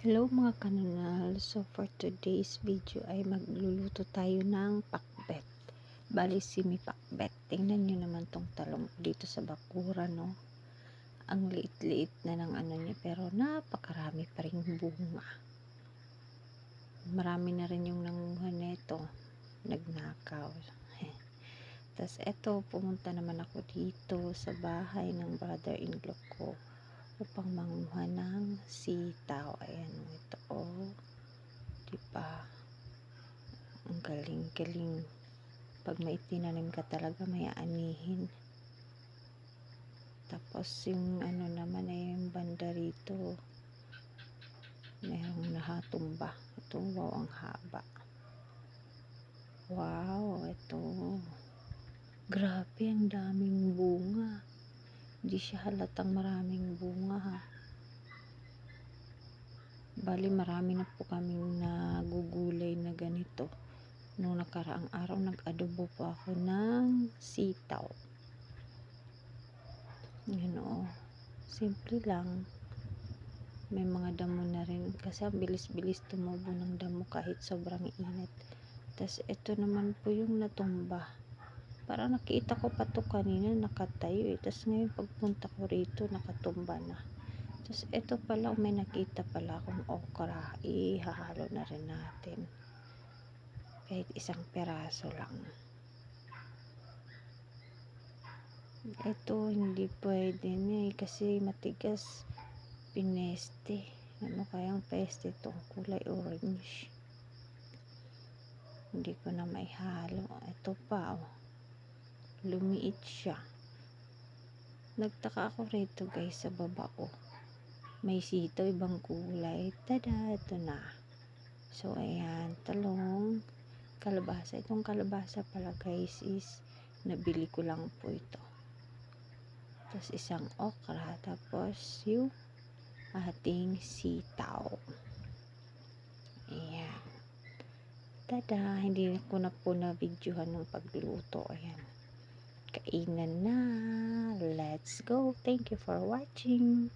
Hello mga kanunal, so for today's video ay magluluto tayo ng pakbet. Bali simi pakbet. Tingnan nyo naman tong talong dito sa bakuran, no? Ang liit-liit na ng ano niya, pero napakarami pa rin bunga. Marami na rin yung nanguha nito, nagnakaw. Tapos eto, pumunta naman ako dito sa bahay ng brother-in-law ko upang manguha ng sitaw. Ayan, ito diba, ang galing-galing. Pag may itinanim ka talaga, may aanihin. Tapos yung ano naman ay yung banda rito, mayroong nahatumba. Ito, wow, ang haba. Wow, ito, grabe, ang daming bunga. Hindi siya halatang maraming bunga, ha. Bali, marami na po kaming nagugulay na ganito. Nung nakaraang araw, nag-adobo po ako ng sitaw. Yan, simple lang. May mga damo na rin kasi ang bilis-bilis tumubo ng damo kahit sobrang init. Tapos ito naman po yung natumba. Parang nakita ko pa to kanina nakatayo Tapos ngayon pagpunta ko rito, nakatumba na. Tapos ito pala, may nakita pala akong okra. Ihahalo na rin natin. Kahit isang peraso lang. Ito hindi pwede na kasi matigas. Pineste. Ano kayang peste to? Kulay orange. Hindi ko na maihalo. Ito pa, lumiit siya. Nagtaka ako rito guys sa baba ko. May sitaw ibang kulay. Tada! Ito na. So ayan, talong, kalabasa. Itong kalabasa pala guys is nabili ko lang po ito. Tapos isang okra. Tapos yung ating sitaw. Ayan. Tada! Hindi ko na po na videohan ng pagluto. Ayan. Kainan na. Let's go. Thank you for watching.